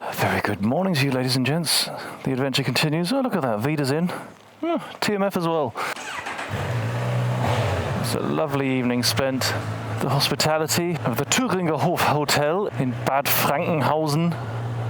Very good morning to you, ladies and gents. The adventure continues. Oh, look at that. Vida's in. Oh, TMF as well. It's a lovely evening spent at the hospitality of the Thüringer Hof Hotel in Bad Frankenhausen.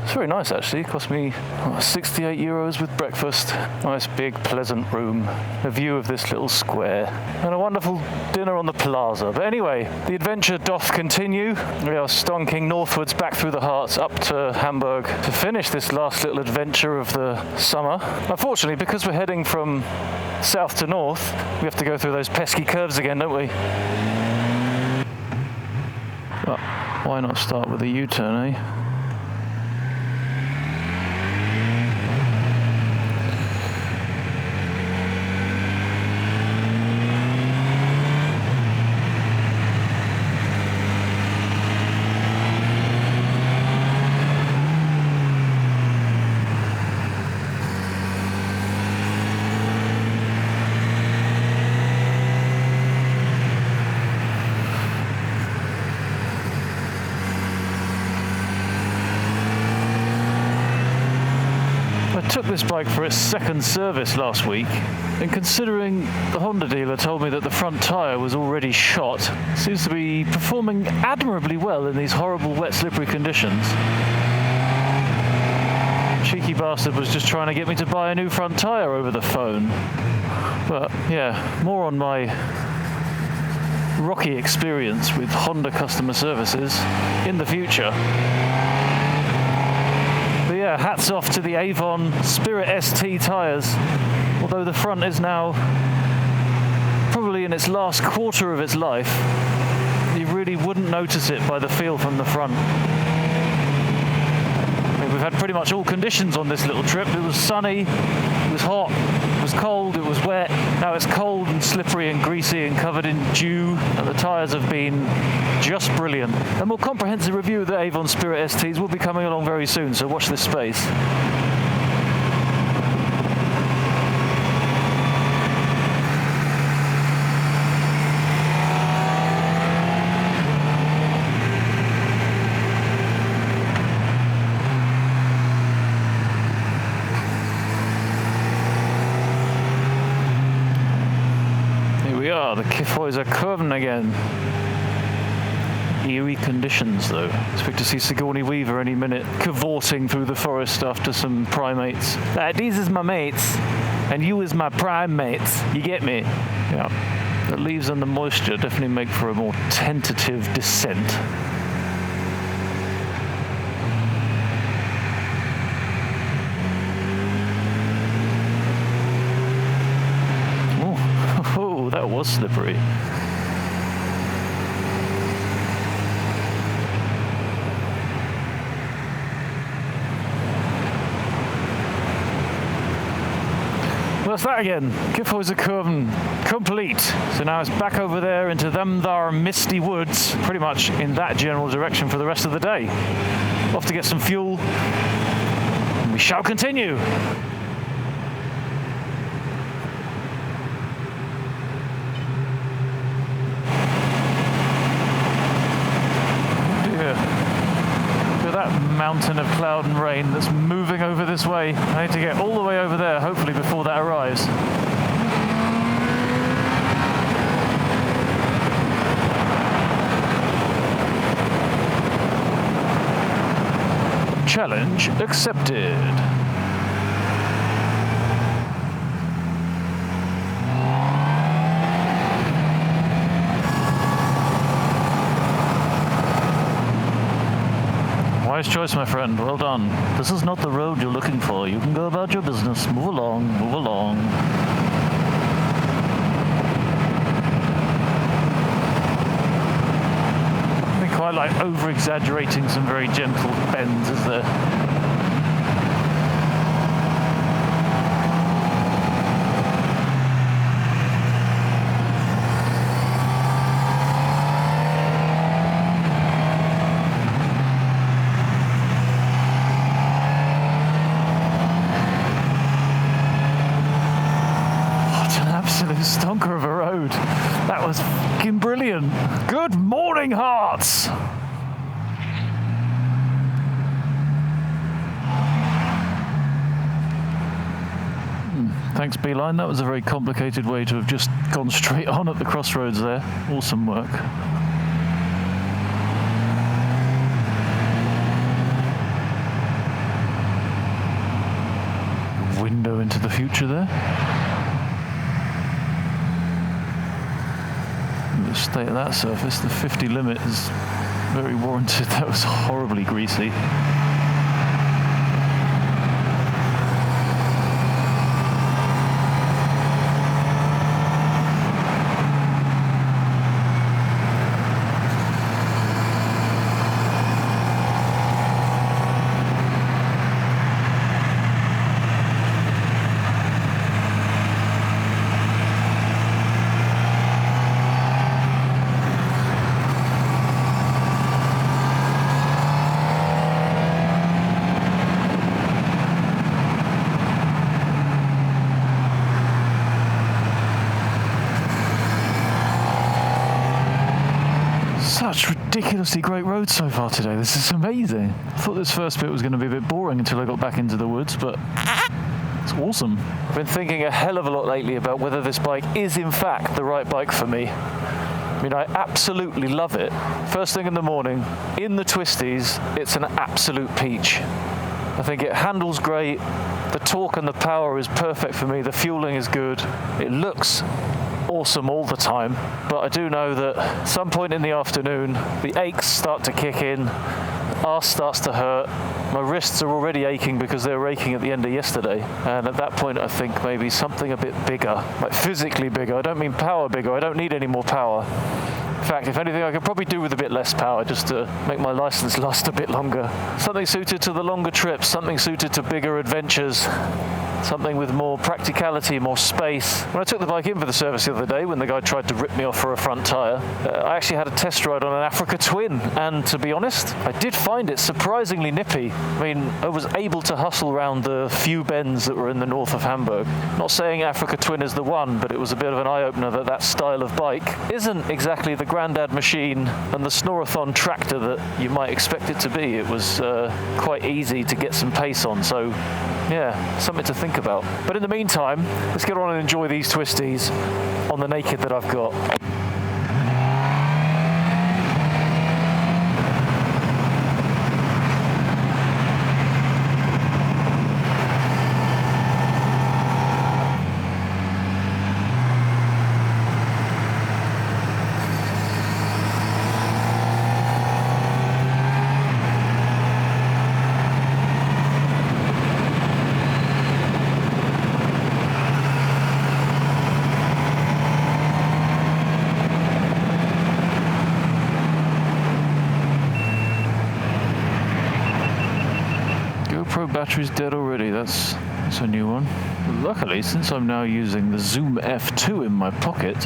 It's very nice, actually. It cost me €68 with breakfast. Nice, big, pleasant room. A view of this little square. And a wonderful dinner on the plaza. But anyway, the adventure doth continue. We are stonking northwards back through the Harz up to Hamburg to finish this last little adventure of the summer. Unfortunately, because we're heading from south to north, we have to go through those pesky curves again, don't we? But why not start with a U-turn, eh? I took this bike for its second service last week, and considering the Honda dealer told me that the front tyre was already shot, it seems to be performing admirably well in these horrible wet slippery conditions. Cheeky bastard was just trying to get me to buy a new front tyre over the phone. But yeah, more on my rocky experience with Honda customer services in the future. But yeah, hats off to the Avon Spirit ST tyres, although the front is now probably in its last quarter of its life. You really wouldn't notice it by the feel from the front. I mean, we've had pretty much all conditions on this little trip. It was sunny, it was hot, it was cold, it was wet. Now it's cold and slippery and greasy and covered in dew, and the tyres have been just brilliant. A more comprehensive review of the Avon Spirit STs will be coming along very soon, so watch this space. The Kyffhäuser Kurven again. Eerie conditions though. Expect to see Sigourney Weaver any minute cavorting through the forest after some primates. These is my mates, and you is my primates. You get me? Yeah. The leaves and the moisture definitely make for a more tentative descent. That was slippery. Well, that's that again. Kyffhäuser Kurven complete. So now it's back over there into them thar misty woods, pretty much in that general direction for the rest of the day. Off to get some fuel, and we shall continue. Mountain of cloud and rain that's moving over this way. I need to get all the way over there, hopefully before that arrives. Challenge accepted. Wise choice, my friend. Well done. This is not the road you're looking for. You can go about your business. Move along, move along. I think quite like over-exaggerating some very gentle bends, is there? Stonker of a road. That was fucking brilliant. Good morning, Harz. Thanks, Beeline. That was a very complicated way to have just gone straight on at the crossroads there. Awesome work. Window into the future there. And the state of that surface, the 50 limit is very warranted. That was horribly greasy. Such ridiculously great roads so far today. This is amazing. I thought this first bit was going to be a bit boring until I got back into the woods, but it's awesome. I've been thinking a hell of a lot lately about whether this bike is in fact the right bike for me. I mean, I absolutely love it. First thing in the morning, in the twisties, it's an absolute peach. I think it handles great. The torque and the power is perfect for me. The fueling is good. It looks awesome all the time, but I do know that at some point in the afternoon the aches start to kick in, the arse starts to hurt, my wrists are already aching because they were aching at the end of yesterday, and at that point I think maybe something a bit bigger, like physically bigger. I don't mean power bigger, I don't need any more power. In fact, if anything, I could probably do with a bit less power just to make my license last a bit longer. Something suited to the longer trips, something suited to bigger adventures. Something with more practicality, more space. When I took the bike in for the service the other day, when the guy tried to rip me off for a front tyre, I actually had a test ride on an Africa Twin, and to be honest, I did find it surprisingly nippy. I mean, I was able to hustle around the few bends that were in the north of Hamburg. Not saying Africa Twin is the one, but it was a bit of an eye-opener that that style of bike isn't exactly the grandad machine and the Snorathon tractor that you might expect it to be. It was quite easy to get some pace on, so yeah, something to think about. But in the meantime, let's get on and enjoy these twisties on the naked that I've got. Battery's dead already, that's a new one. Luckily, since I'm now using the Zoom F2 in my pocket,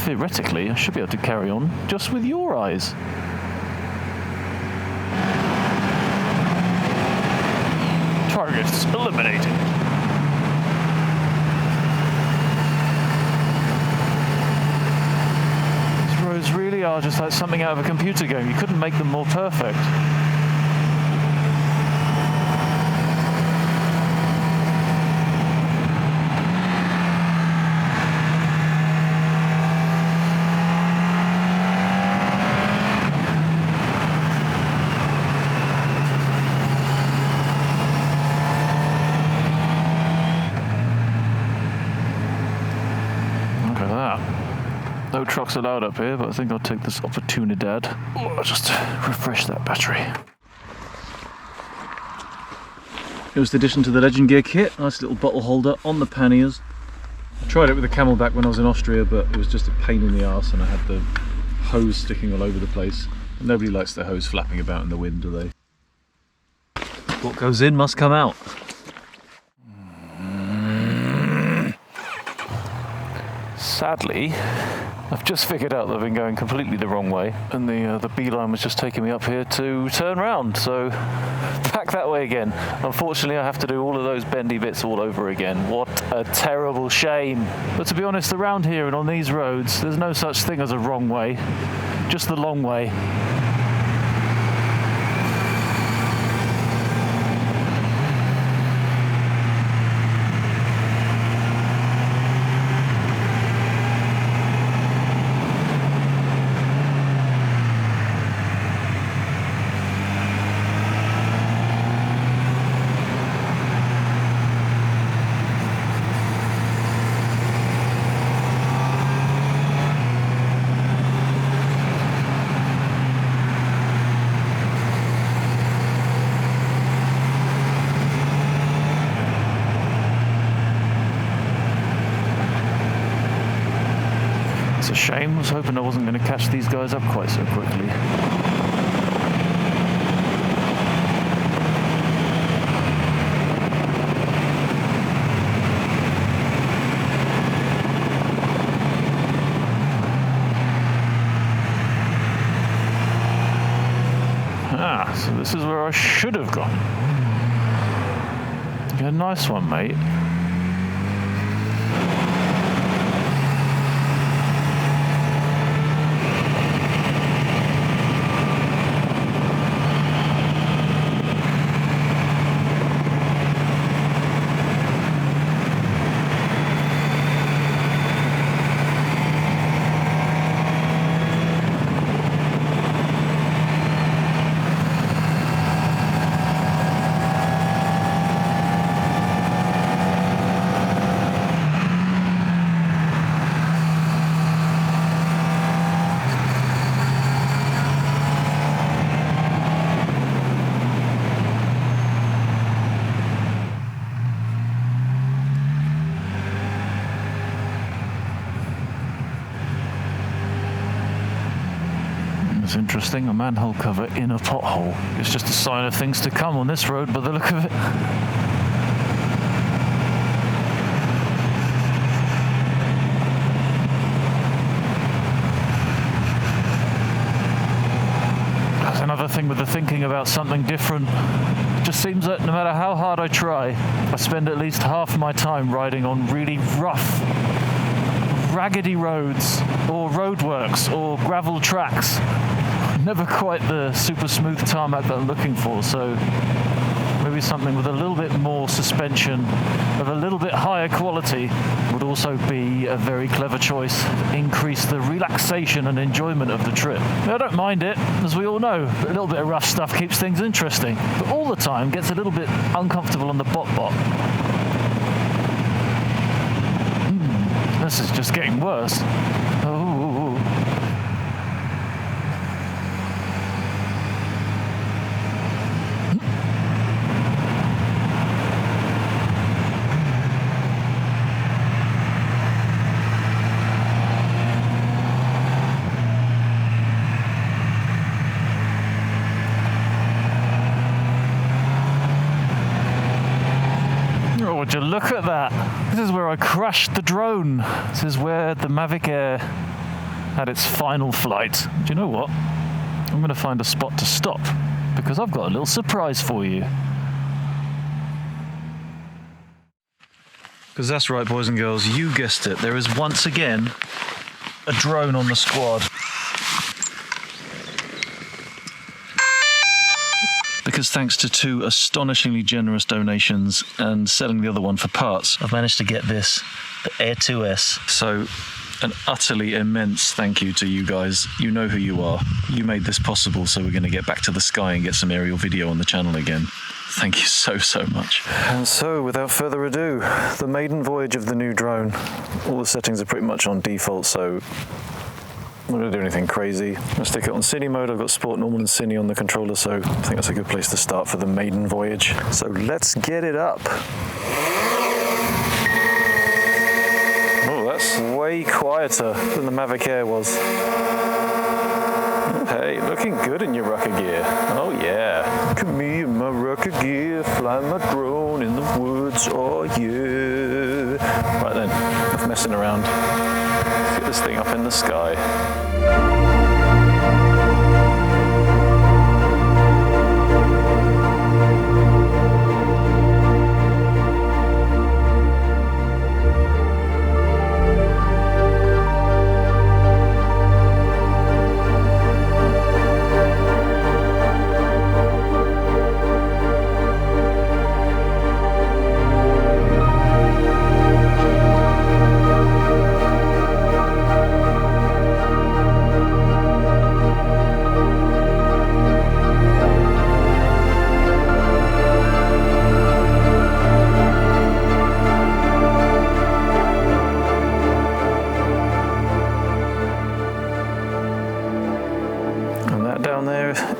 theoretically I should be able to carry on just with your eyes. Targets eliminated. These roads really are just like something out of a computer game. You couldn't make them more perfect. No trucks allowed up here, but I think I'll take this opportunity just to refresh that battery. It was the addition to the Legend Gear kit. Nice little bottle holder on the panniers. I tried it with a Camelback when I was in Austria, but it was just a pain in the arse and I had the hose sticking all over the place. Nobody likes their hose flapping about in the wind, do they? What goes in must come out. Sadly, I've just figured out that I've been going completely the wrong way, and the beeline was just taking me up here to turn round, so back that way again. Unfortunately, I have to do all of those bendy bits all over again. What a terrible shame. But to be honest, around here and on these roads, there's no such thing as a wrong way, just the long way. shame. I was hoping I wasn't going to catch these guys up quite so quickly. Ah, so this is where I should have gone. Yeah, nice one, mate. It's interesting, a manhole cover in a pothole. It's just a sign of things to come on this road by the look of it. That's another thing with the thinking about something different. It just seems that no matter how hard I try, I spend at least half my time riding on really rough, raggedy roads, or roadworks, or gravel tracks. Never quite the super smooth tarmac that I'm looking for, so maybe something with a little bit more suspension of a little bit higher quality would also be a very clever choice. Increase the relaxation and enjoyment of the trip. I don't mind it, as we all know. A little bit of rough stuff keeps things interesting, but all the time gets a little bit uncomfortable on the bot. This is just getting worse. Oh. Would you look at that? This is where I crashed the drone. This is where the Mavic Air had its final flight. Do you know what? I'm going to find a spot to stop because I've got a little surprise for you. Because that's right, boys and girls, you guessed it. There is once again a drone on the squad. Because thanks to 2 astonishingly generous donations and selling the other one for parts, I've managed to get this, the Air 2S. So, an utterly immense thank you to you guys. You know who you are. You made this possible, so we're going to get back to the sky and get some aerial video on the channel again. Thank you so much. And so, without further ado, the maiden voyage of the new drone. All the settings are pretty much on default, so I'm not going to do anything crazy. I'm going to stick it on Cine mode. I've got Sport, Normal and Cine on the controller, so I think that's a good place to start for the maiden voyage. So let's get it up. Oh, that's way quieter than the Mavic Air was. Hey, looking good in your rucker gear. Oh yeah. Look at me in my rucker gear, flying my drone in the woods. Oh yeah. Right then, enough messing around. Let's get this thing up in the sky.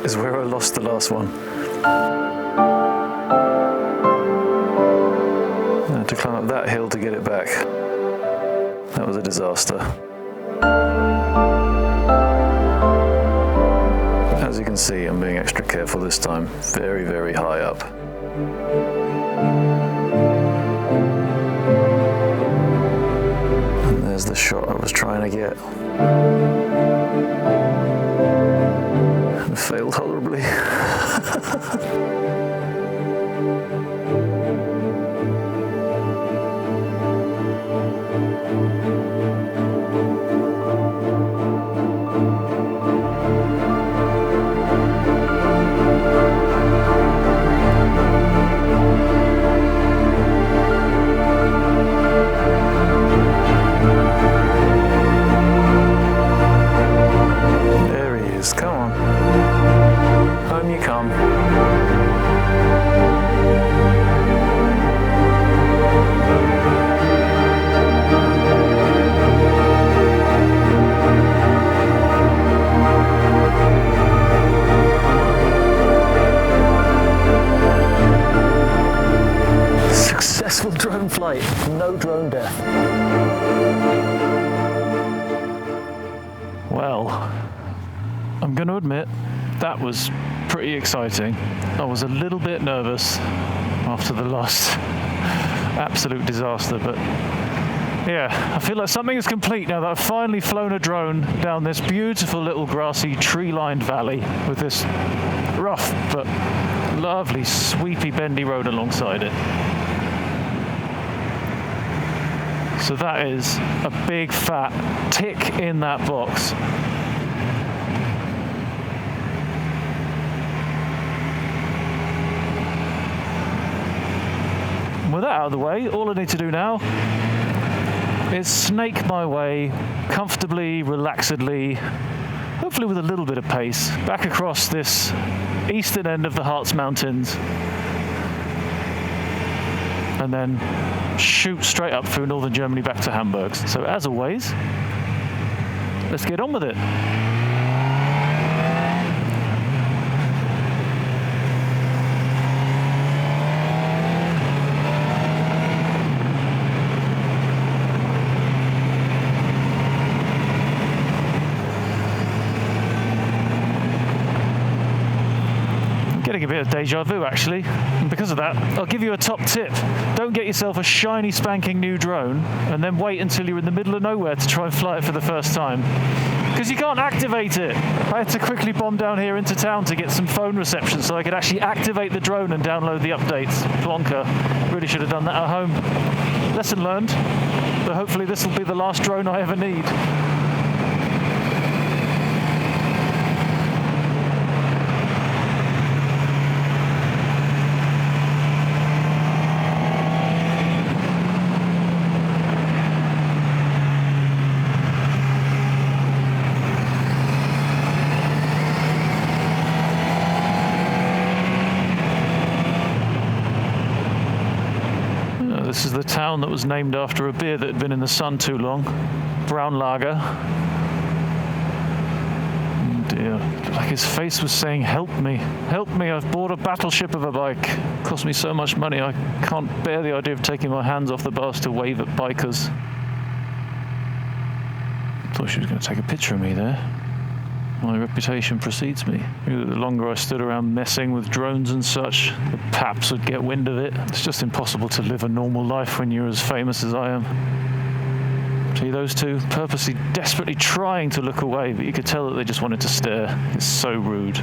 Is where I lost the last one. I had to climb up that hill to get it back. That was a disaster. As you can see, I'm being extra careful this time. Very, very high up. And there's the shot I was trying to get. And failed horribly. Come on. Home you come. Successful drone flight. No drone death. Well, I'm going to admit, that was pretty exciting. I was a little bit nervous after the last absolute disaster, but yeah, I feel like something is complete now that I've finally flown a drone down this beautiful little grassy, tree-lined valley with this rough but lovely, sweepy, bendy road alongside it. So that is a big fat tick in that box. With that out of the way, all I need to do now is snake my way comfortably, relaxedly, hopefully with a little bit of pace, back across this eastern end of the Harz Mountains, and then shoot straight up through northern Germany back to Hamburg. So as always, let's get on with it. Getting a bit of deja vu actually, and because of that I'll give you a top tip. Don't get yourself a shiny spanking new drone and then wait until you're in the middle of nowhere to try and fly it for the first time, because you can't activate it. I had to quickly bomb down here into town to get some phone reception so I could actually activate the drone and download the updates. Plonker. Really should have done that at home. Lesson learned, but hopefully this will be the last drone I ever need. This is the town that was named after a beer that had been in the sun too long. Brown lager. Oh dear. Like his face was saying, help me, I've bought a battleship of a bike. It cost me so much money, I can't bear the idea of taking my hands off the bars to wave at bikers. Thought she was going to take a picture of me there. My reputation precedes me. The longer I stood around messing with drones and such, the paps would get wind of it. It's just impossible to live a normal life when you're as famous as I am. See those two purposely, desperately trying to look away, but you could tell that they just wanted to stare. It's so rude.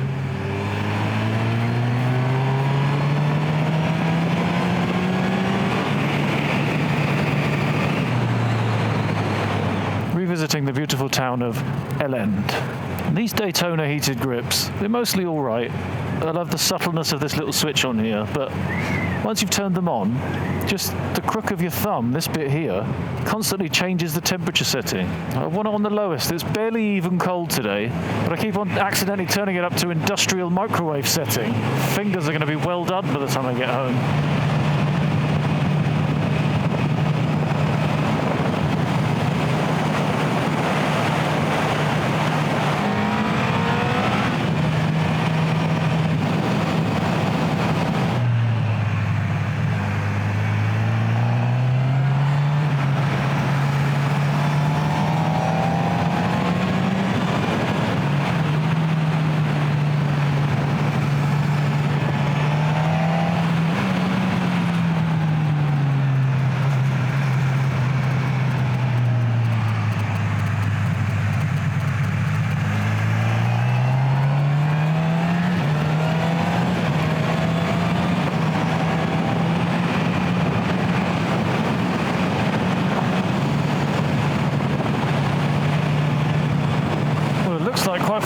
Revisiting the beautiful town of Elend. And these Daytona heated grips, they're mostly all right. I love the subtleness of this little switch on here, but once you've turned them on, just the crook of your thumb, this bit here, constantly changes the temperature setting. I want it on the lowest. It's barely even cold today, but I keep on accidentally turning it up to industrial microwave setting. Fingers are going to be well done by the time I get home.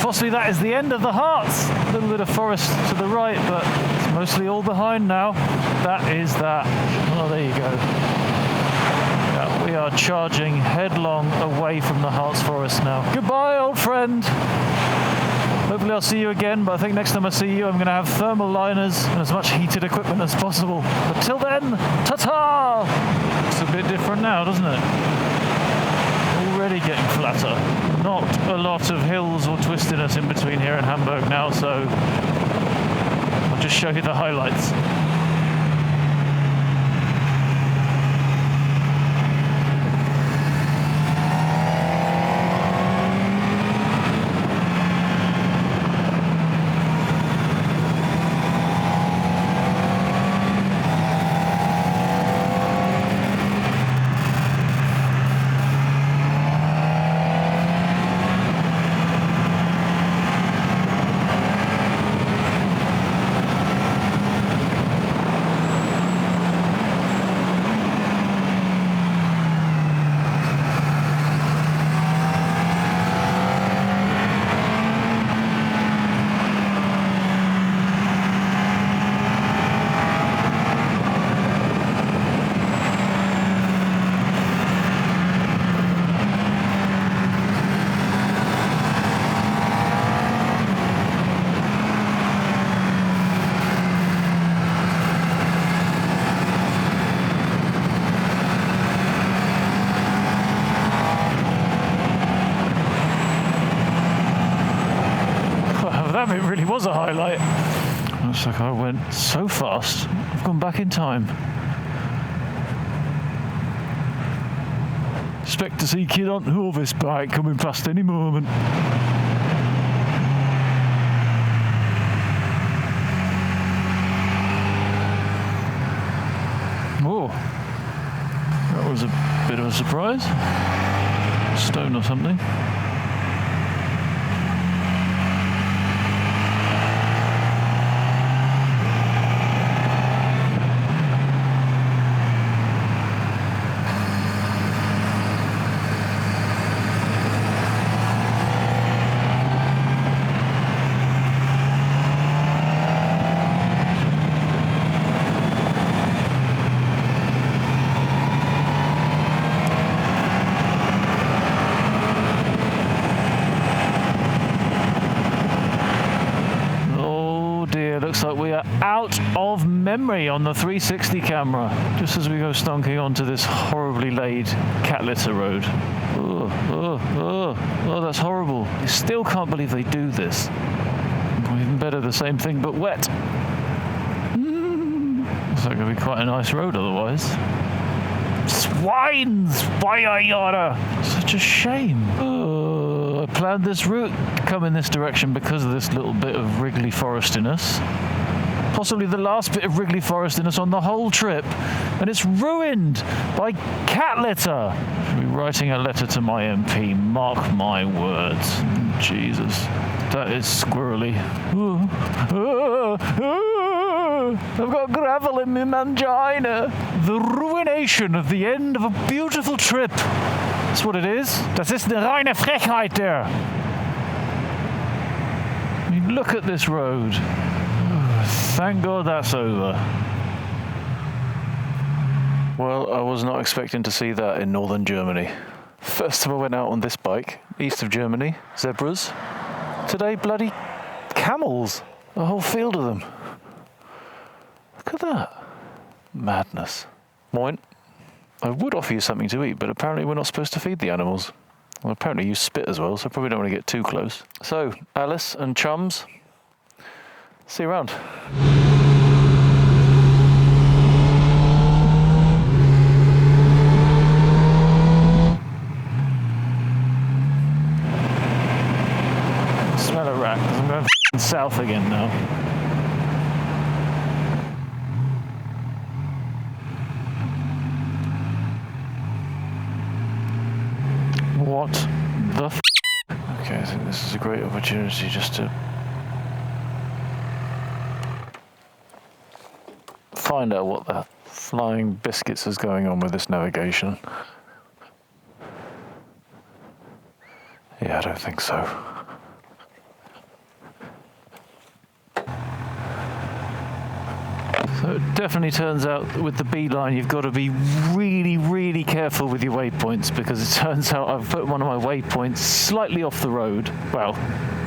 Possibly that is the end of the Harz. A little bit of forest to the right, but it's mostly all behind now. That is that. Oh, there you go. Yeah, we are charging headlong away from the Harz forest now. Goodbye, old friend. Hopefully I'll see you again, but I think next time I see you I'm going to have thermal liners and as much heated equipment as possible. But till then, ta-ta! It's a bit different now, doesn't it? Already getting flatter. Not a lot of hills or twistiness in between here in Hamburg now, so I'll just show you the highlights. That bit really was a highlight. Looks like I went so fast, I've gone back in time. Expect to see Kid on Hurrah's bike coming past any moment. Oh, that was a bit of a surprise. Stone or something. Looks like we are out of memory on the 360 camera, just as we go stonking onto this horribly laid cat litter road. Oh, that's horrible. I still can't believe they do this. Or even better, the same thing but wet. Looks like it'll be quite a nice road otherwise. Swines! Bayayara! Such a shame. I planned this route to come in this direction because of this little bit of wriggly forestiness. Possibly the last bit of wriggly forestiness on the whole trip, and it's ruined by cat litter. I'll be writing a letter to my MP, mark my words. Jesus, that is squirrely. I've got gravel in my mangina. The ruination of the end of a beautiful trip. That's what it is. Das ist eine reine Frechheit there. I mean, look at this road. Thank God that's over. Well, I was not expecting to see that in northern Germany. First time I went out on this bike, east of Germany, zebras. Today, bloody camels. A whole field of them. Look at that. Madness. Moin. I would offer you something to eat, but apparently we're not supposed to feed the animals. Well, apparently you spit as well, so I probably don't want to get too close. So, Alice and chums, see you around. Smell a rat, because I'm going south again now. What the f***? Okay, I think this is a great opportunity just to find out what the flying biscuits is going on with this navigation. Yeah, I don't think so. So it definitely turns out that with the beeline you've got to be really, really careful with your waypoints, because it turns out I've put one of my waypoints slightly off the road. Well,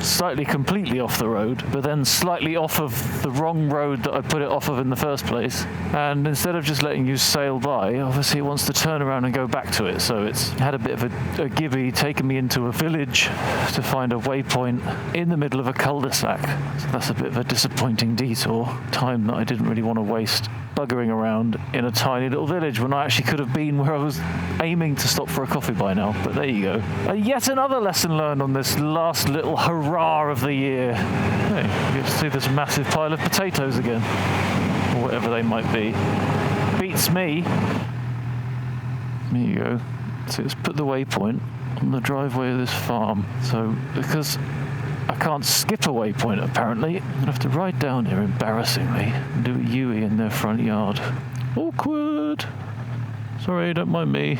slightly completely off the road, but then slightly off of the wrong road that I put it off of in the first place. And instead of just letting you sail by, obviously it wants to turn around and go back to it. So it's had a bit of a gibby, taken me into a village to find a waypoint in the middle of a cul-de-sac. So that's a bit of a disappointing detour. Time that I didn't really want to waste buggering around in a tiny little village when I actually could have been where I was aiming to stop for a coffee by now. But there you go. Yet another lesson learned on this last little hurrah of the year. Hey, you get to see this massive pile of potatoes again, or whatever they might be. Beats me. There you go. So let's put the waypoint on the driveway of this farm. So because I can't skip a waypoint apparently, I'm gonna have to ride down here embarrassingly and do a U-ey in their front yard. Awkward. Sorry, don't mind me.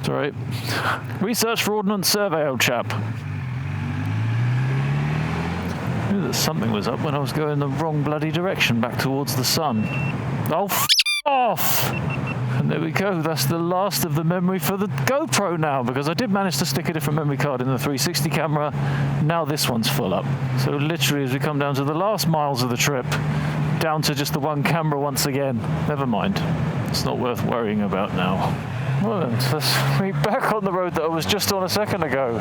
It's alright. Research for Ordnance Survey, old chap. I knew that something was up when I was going the wrong bloody direction back towards the sun. Oh, f*** off! And there we go, that's the last of the memory for the GoPro now, because I did manage to stick a different memory card in the 360 camera. Now this one's full up. So literally as we come down to the last miles of the trip, down to just the one camera once again. Never mind, it's not worth worrying about now. Well then, let's be back on the road that I was just on a second ago.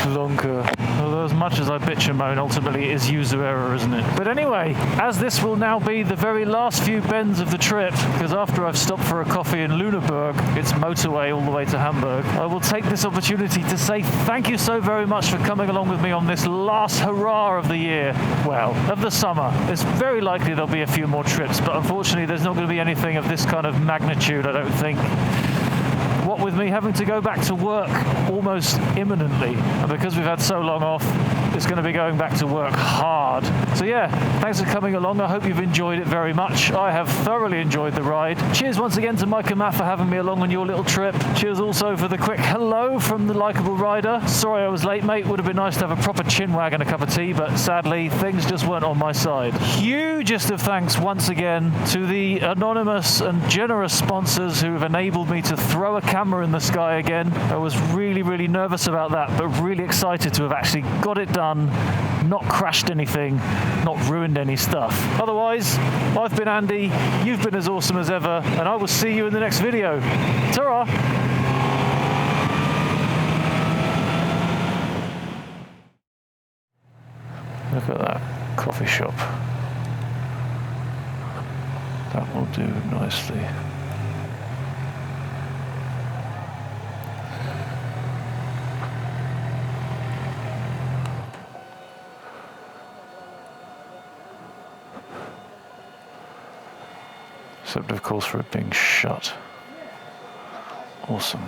Plonker. Although as much as I bitch and moan, ultimately it is user error, isn't it? But anyway, as this will now be the very last few bends of the trip, because after I've stopped for a coffee in Lüneburg, it's motorway all the way to Hamburg, I will take this opportunity to say thank you so very much for coming along with me on this last hurrah of the year. Well, of the summer. It's very likely there'll be a few more trips, but unfortunately there's not going to be anything of this kind of magnitude, I don't think. What with me having to go back to work almost imminently, and because we've had so long off, it's going to be going back to work hard. So yeah, thanks for coming along. I hope you've enjoyed it very much. I have thoroughly enjoyed the ride. Cheers once again to Mike and Matt for having me along on your little trip. Cheers also for the quick hello from the Likeable rider. Sorry I was late, mate. Would have been nice to have a proper chin wag and a cup of tea, but sadly things just weren't on my side. Hugest of thanks once again to the anonymous and generous sponsors who have enabled me to throw a camera in the sky again. I was really, really nervous about that, but really excited to have actually got it done, not crashed anything, not ruined any stuff. Otherwise, I've been Andy, you've been as awesome as ever, and I will see you in the next video. Ta-ra! Look at that coffee shop. That will do nicely. Except of course for it being shut. Awesome.